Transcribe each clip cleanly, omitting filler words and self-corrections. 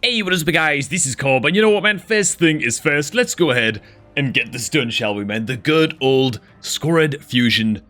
Hey, what is up guys, this is Corb, and you know what man, first thing is first, let's go ahead and get this done, shall we man? The good old Skorid fusion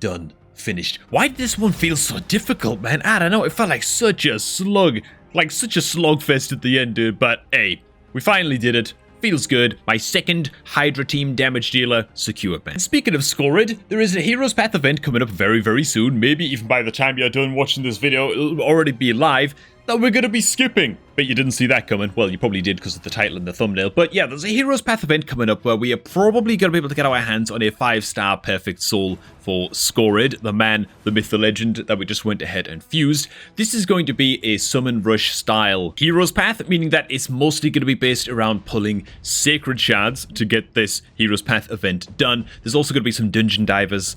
done, finished. Why did this one feel so difficult man? I don't know, it felt like such a slug, like such a slogfest at the end dude, but hey, we finally did it. Feels good. My second Hydra team damage dealer secured, man. Speaking of Skorid, there is a Heroes Path event coming up very soon. Maybe even by the time you're done watching this video, it'll already be live. That we're going to be skipping. But you didn't see that coming. Well, you probably did because of the title and the thumbnail. But yeah, there's a Heroes Path event coming up where we are probably going to be able to get our hands on a 5-star perfect soul for Skorid, the man, the myth, the legend that we just went ahead and fused. This is going to be a summon rush style Heroes Path, meaning that it's mostly going to be based around pulling sacred shards to get this Heroes Path event done. There's also going to be some dungeon divers,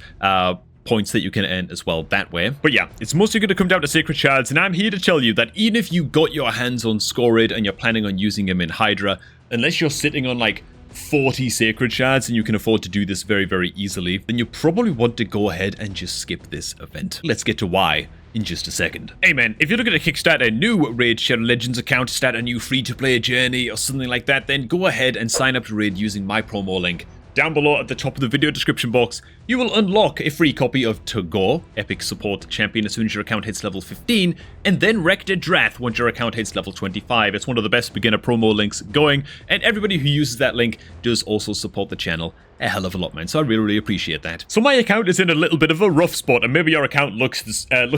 points that you can earn as well that way. But yeah, it's mostly going to come down to sacred shards, and I'm here to tell you that even if you got your hands on Skorid and you're planning on using him in Hydra, unless you're sitting on like 40 sacred shards and you can afford to do this very easily, then you probably want to go ahead and just skip this event. Let's get to why in just a second. Hey man, if you're looking to kickstart a new Raid Shadow Legends account to start a new free-to-play journey or something like that, then go ahead and sign up to Raid using my promo link. Down below at the top of the video description box, you will unlock a free copy of Tagore, Epic Support Champion as soon as your account hits level 15, and then Rector Drath once your account hits level 25. It's one of the best beginner promo links going, and everybody who uses that link does also support the channel a hell of a lot, man, so I really appreciate that. So my account is in a little bit of a rough spot, and maybe your account looks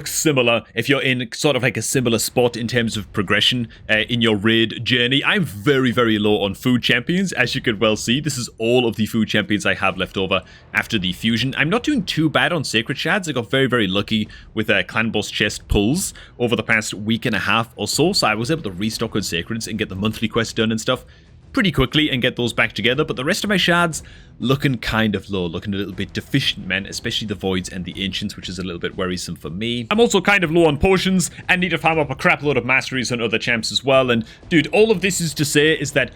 similar if you're in sort of like a similar spot in terms of progression in your raid journey. I'm very low on food champions, as you could well see. This is all of the food champions I have left over after the fusion. I'm not doing too bad on sacred shards. I got very lucky with clan boss chest pulls over the past week and a half or so, so I was able to restock on sacreds and get the monthly quest done and stuff pretty quickly and get those back together. But the rest of my shards looking kind of low, looking a little bit deficient, man, especially the voids and the ancients, which is a little bit worrisome for me. I'm also kind of low on potions and need to farm up a crap load of masteries on other champs as well. And dude, all of this is to say is that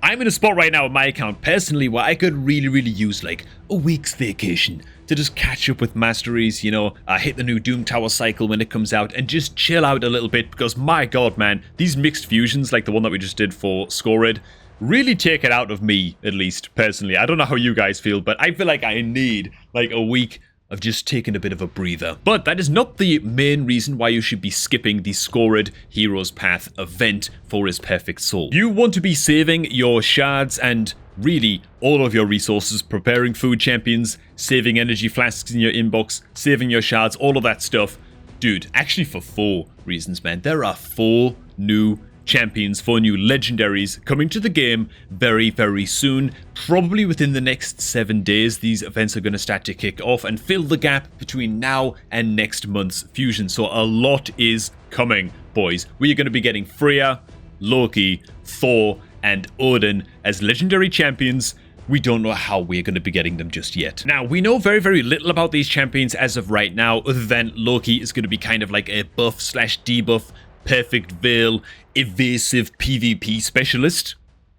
I'm in a spot right now with my account personally where I could really use like a week's vacation to just catch up with masteries, you know, hit the new Doom Tower cycle when it comes out and just chill out a little bit, because my god man, these mixed fusions like the one that we just did for Skorid really take it out of me, at least personally. I don't know how you guys feel, but I feel like I need like a week of just taking a bit of a breather. But that is not the main reason why you should be skipping the Skorid Heroes Path event for his perfect soul. You want to be saving your shards and really all of your resources, preparing food champions, saving energy flasks in your inbox, saving your shards, all of that stuff. Dude, actually for 4 reasons, man. There are 4 new champions, 4 new legendaries coming to the game very soon. Probably within the next 7 days, these events are going to start to kick off and fill the gap between now and next month's fusion. So a lot is coming, boys. We are going to be getting Freya, Loki, Thor, and Odin as legendary champions. We don't know how we're going to be getting them just yet. Now, we know very little about these champions as of right now, other than Loki is going to be kind of like a buff/debuff, perfect veil, evasive PvP specialist.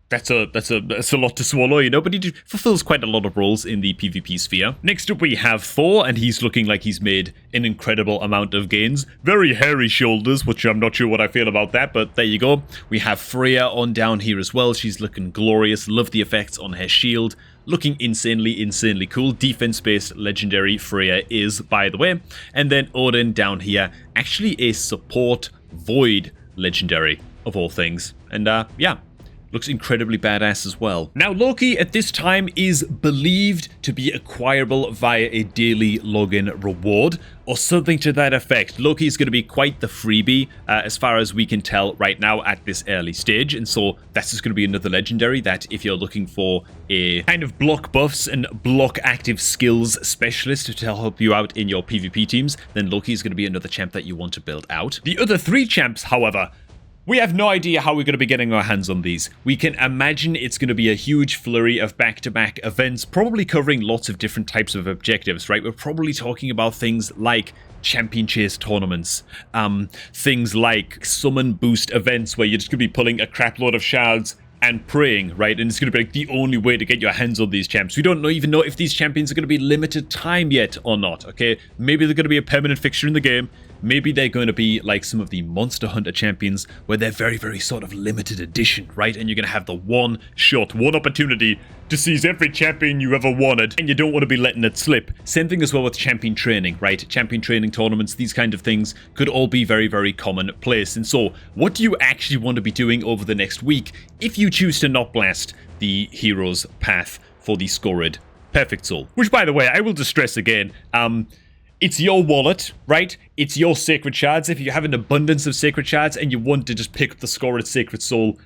That's a lot to swallow, you know, but he fulfills quite a lot of roles in the PvP sphere. Next up we have Thor, and he's looking like he's made an incredible amount of gains. Very hairy shoulders, which I'm not sure what I feel about that, but there you go. We have Freya on down here as well. She's looking glorious. Love the effects on her shield. Looking insanely cool. Defense-based legendary Freya is, by the way. And then Odin down here, actually a support void legendary of all things. And yeah, looks incredibly badass as well. Now, Loki at this time is believed to be acquirable via a daily login reward or something to that effect. Loki is going to be quite the freebie as far as we can tell right now at this early stage, and so that's just going to be another legendary that if you're looking for a kind of block buffs and block active skills specialist to help you out in your PvP teams, then Loki is going to be another champ that you want to build out. The other 3 champs, however, we have no idea how we're going to be getting our hands on these. We can imagine it's going to be a huge flurry of back-to-back events, probably covering lots of different types of objectives, right? We're probably talking about things like champion chase tournaments, things like summon boost events where you're just going to be pulling a crap load of shards and praying, right? And it's going to be like the only way to get your hands on these champs. We don't even know if these champions are going to be limited time yet or not, okay? Maybe they're going to be a permanent fixture in the game. maybe they're going to be like some of the Monster Hunter champions where they're very, very sort of limited edition, right? And you're going to have the one shot, one opportunity to seize every champion you ever wanted, and you don't want to be letting it slip. Same thing as well with champion training, right? Champion training tournaments, these kind of things could all be very, very commonplace. And so, what do you actually want to be doing over the next week if you choose to not blast the hero's path for the Skorid Perfect Soul? Which, by the way, I will just stress again, it's your wallet, right? It's your sacred shards. If you have an abundance of sacred shards and you want to just pick up the Skorid Sacred Soul,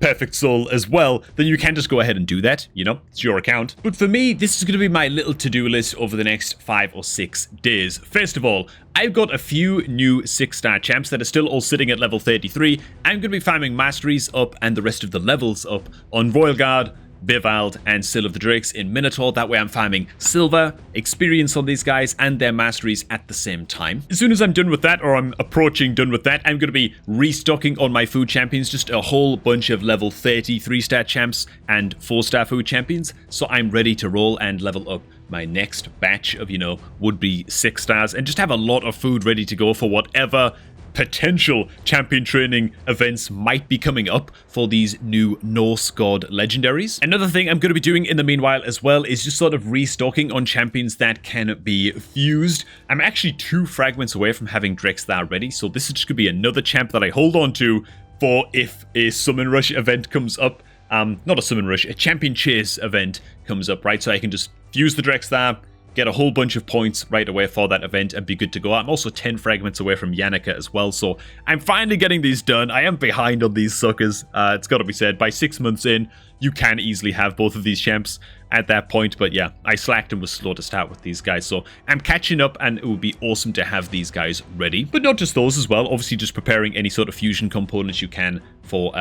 Perfect Soul as well, then you can just go ahead and do that. You know, it's your account. But for me, this is going to be my little to-do list over the next 5 or 6 days. First of all, I've got a few new 6-star champs that are still all sitting at level 33. I'm going to be farming masteries up and the rest of the levels up on Royal Guard, Vivald, and Seal of the Drakes in Minotaur. That way I'm farming silver, experience on these guys, and their masteries at the same time. As soon as I'm done with that, or I'm approaching done with that, I'm going to be restocking on my food champions, just a whole bunch of level 30 3-star champs and 4-star food champions, so I'm ready to roll and level up my next batch of, you know, would-be 6 stars, and just have a lot of food ready to go for whatever potential champion training events might be coming up for these new Norse god legendaries. Another thing I'm going to be doing in the meanwhile as well is just sort of restocking on champions that can be fused. I'm actually 2 fragments away from having Drexthar ready, so this is just going to be another champ that I hold on to for if a Summon Rush event comes up. Not a Summon Rush, a Champion Chase event comes up, right? So I can just fuse the Drexthar, get a whole bunch of points right away for that event and be good to go. I'm also 10 fragments away from Yannicka as well, so I'm finally getting these done. I am behind on these suckers, it's got to be said. By 6 months in, you can easily have both of these champs at that point, but yeah, I slacked and was slow to start with these guys, so I'm catching up and it would be awesome to have these guys ready. But not just those as well, obviously just preparing any sort of fusion components you can for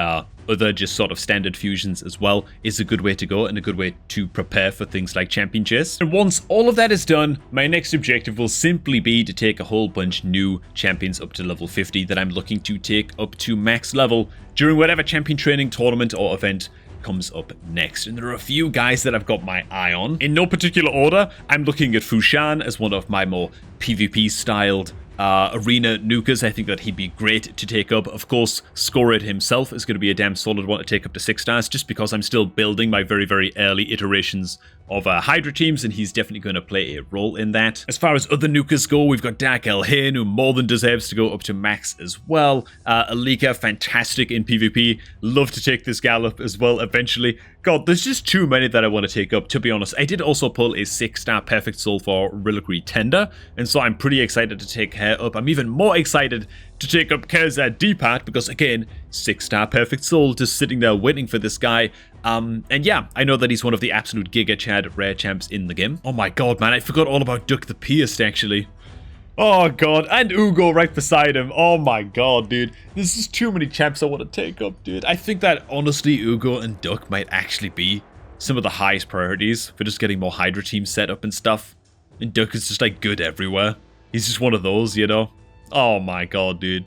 other just sort of standard fusions as well is a good way to go and a good way to prepare for things like Champion Chase. And once all of that is done, my next objective will simply be to take a whole bunch new champions up to level 50 that I'm looking to take up to max level during whatever champion training tournament or event comes up next. And there are a few guys that I've got my eye on. In no particular order, I'm looking at Fushan as one of my more PvP styled arena nukers. I think that he'd be great to take up. Of course, Skorid himself is going to be a damn solid one to take up to 6 stars, just because I'm still building my very, very early iterations of Hydra teams, and he's definitely going to play a role in that. As far as other nukers go, we've got Dark Elhain, who more than deserves to go up to max as well. Alika, fantastic in PvP. Love to take this gal up as well eventually. God, there's just too many that I want to take up, to be honest. I did also pull a 6-star Perfect Soul for Reliquary Tender, and so I'm pretty excited to take her up. I'm even more excited to take up Kerzad Deepat, because again, 6-star Perfect Soul just sitting there waiting for this guy. And yeah, I know that he's one of the absolute Giga Chad rare champs in the game. Oh my god, man, I forgot all about Duck the Pierced, actually. Oh god, and Ugo right beside him. Oh my god, dude. There's just too many champs I want to take up, dude. I think that, honestly, Ugo and Duck might actually be some of the highest priorities for just getting more Hydra teams set up and stuff. And Duck is just, like, good everywhere. He's just one of those, you know? Oh my god, dude.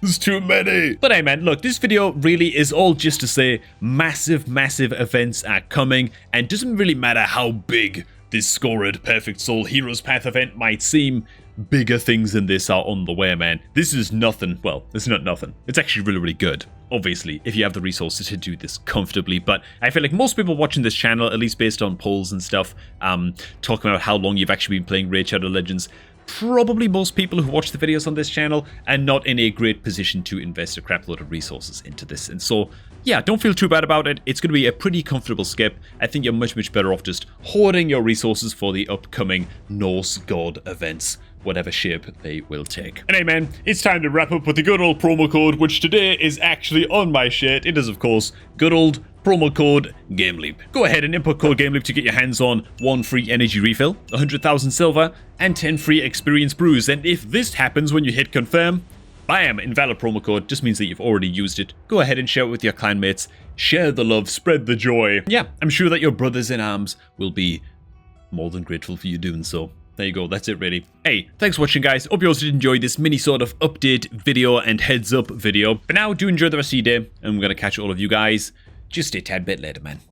There's too many. But hey man, look, this video really is all just to say massive, massive events are coming, and it doesn't really matter how big this Skorid Perfect Soul Heroes Path event might seem. Bigger things than this are on the way, man. This is nothing. Well, it's not nothing. It's actually really, really good. Obviously, if you have the resources to do this comfortably. But I feel like most people watching this channel, at least based on polls and stuff, talking about how long you've actually been playing Raid Shadow Legends, probably most people who watch the videos on this channel are not in a great position to invest a crap load of resources into this. And so, yeah, don't feel too bad about it. It's going to be a pretty comfortable skip. I think you're much, much better off just hoarding your resources for the upcoming Norse God events, whatever shape they will take. And hey man, it's time to wrap up with the good old promo code, which today is actually on my shirt. It is, of course, good old promo code GameLeap. Go ahead and input code GameLeap to get your hands on 1 free energy refill, 100,000 silver, and 10 free experience brews. And if this happens when you hit confirm, bam, invalid promo code, just means that you've already used it. Go ahead and share it with your clan mates. Share the love, spread the joy. Yeah, I'm sure that your brothers in arms will be more than grateful for you doing so. There you go, that's it really. Hey, thanks for watching guys. Hope you also did enjoy this mini sort of update video and heads up video. But now, do enjoy the rest of your day, and we're going to catch all of you guys just a tad bit later, man.